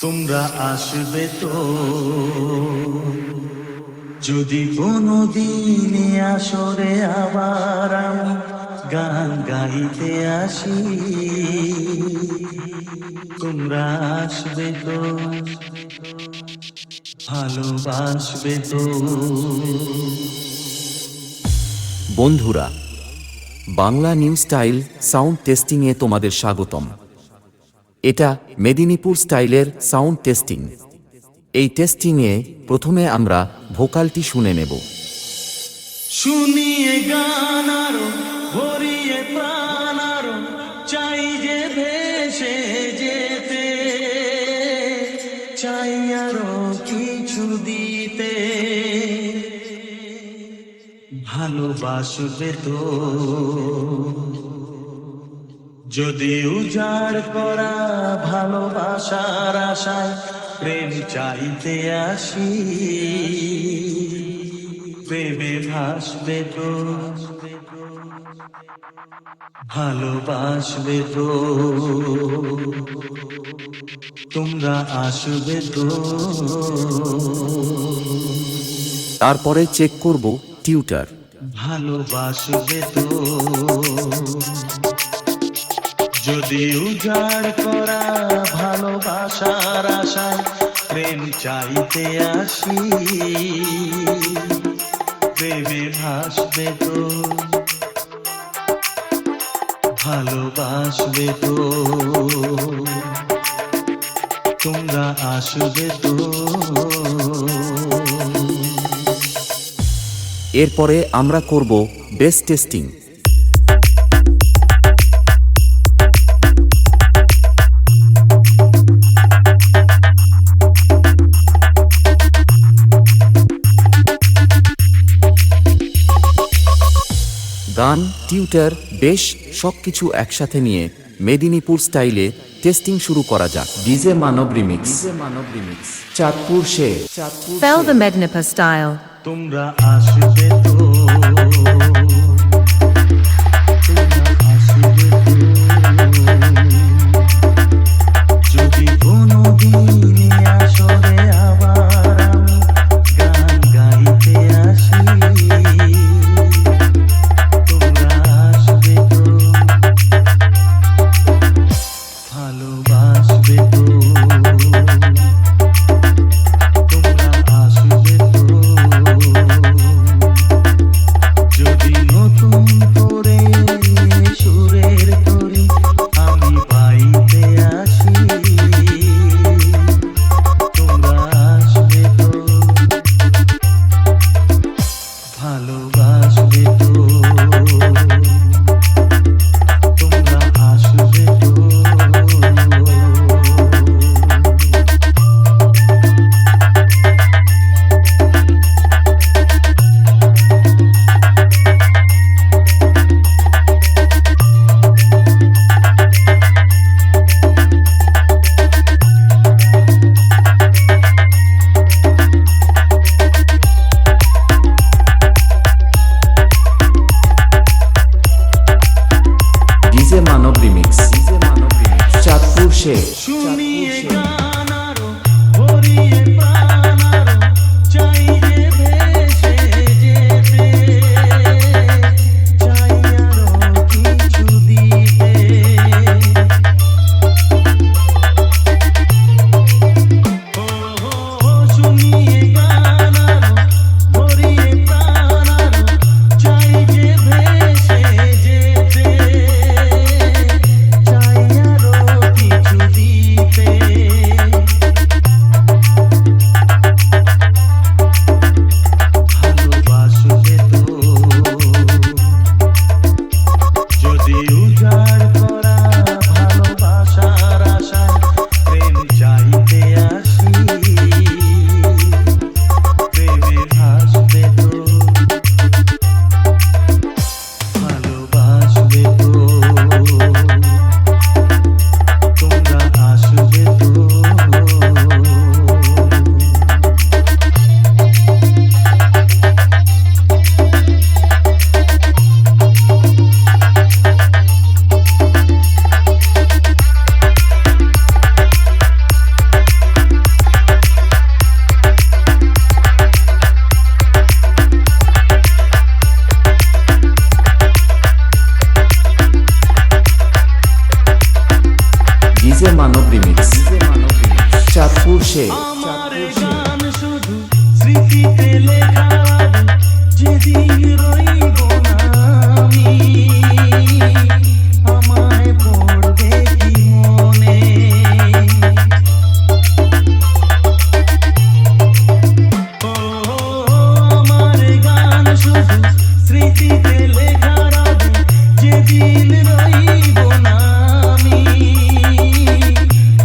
তোমরা আসবে তো যদি কোনো দিনে আসরে আবার আমি গান গাইতে আসি। তোমরা আসবে তো ভালোবাসবে তো। বন্ধুরা, বাংলা নিউ স্টাইল সাউন্ড টেস্টিংয়ে তোমাদের স্বাগতম। এটা মেদিনীপুর স্টাইলের সাউন্ড টেস্টিং। এই টেস্টিংয়ে প্রথমে আমরা ভোকালটি শুনে নেব। শুনিয়ে গান আরো ভরিয়ে প্রাণ আরো চাই যে ভেসে যেতে, চাই আরো কিছু দিতে। ভালোবাসবে তো যদি উজাড় করা ভালোবাসার আশায় প্রেম চাইতে আসি। প্রেমে ভাসবে তো ভালোবাসবে তো। তোমরা আসবে তো। তারপরে চেক করব টিউটার। ভালোবাসবে তো যদি উজাড় করা ভালোবাসার আশায় প্রেম চাইতে আসি। প্রেমে ভাসবে তো ভালোবাসবে তো। তোমরা আসবে তো। এরপরে আমরা করব বেস টেস্টিং। গান, টিউটার, বেশ সবকিছু একসাথে নিয়ে মেদিনীপুর স্টাইলে টেস্টিং শুরু করা যাক। ডিজে মানব রিমিক্স, চাঁদপুর সে। Fell the Mednipur style. তোমরা আসবে তো। যদি কোনো দিনে আসরে আবার আমি গান গাইতে আসি। তোমরা আসবে তো ভালোবাসবে তো। তোমরা আসবে তো যদি নতুন করে সুরের তরি আমি পাইতে আসি। তোমরা আসবে তো ভালোবাসবে তো। তোমরা আসবে তো। ডিজে মানব রিমিক্স, চাঁদপুর সে। শুনিয়ে গান আরো ভরিয়ে প্রাণ আরো চাই যে ভেসে যেতে, চাই আরো কিছু দিতে। শুনিয়ে গান আরো ভরিয়ে প্রাণ আরো চাই যে ভেসে যেতে, চাই আরো কিছু দিতে। ডিজে মানব রিমিক্স চাঁদপুর শেখ আমার গান শুধু স্মৃতিতে লেখা যেদিন রইব না আমি আমায় পড়বে কি মনে ও আমার গান শুধু স্মৃতিতে লেখা যেদিন রইব না আমি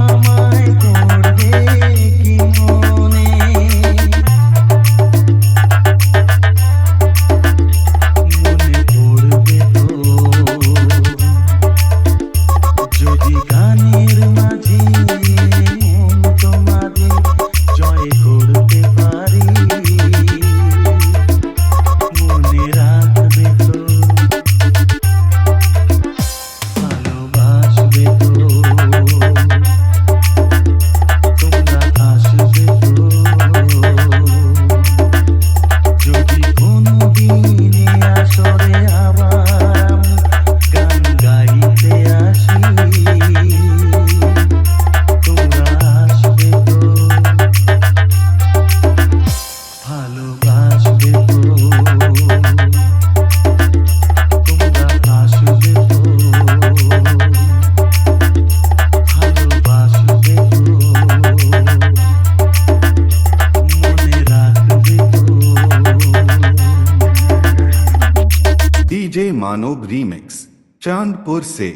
আমায় পড়বে কি মনে মনে পড়বে তো যদি গানের মাঝে মন তোমাদের জয় করতে পারি মনে রাখবে তো ভালোবাসবে তো তোমরা আসবে তো যদি কোনো দিনে আসরে আবার গান গাইতে আসি তোমরা আসবে তো ভালোবাসবে তো তোমরা আসবে তো ভালোবাসবে তো মনে রাখবে তো डीजे मानव रीमिक्स चांदपुर से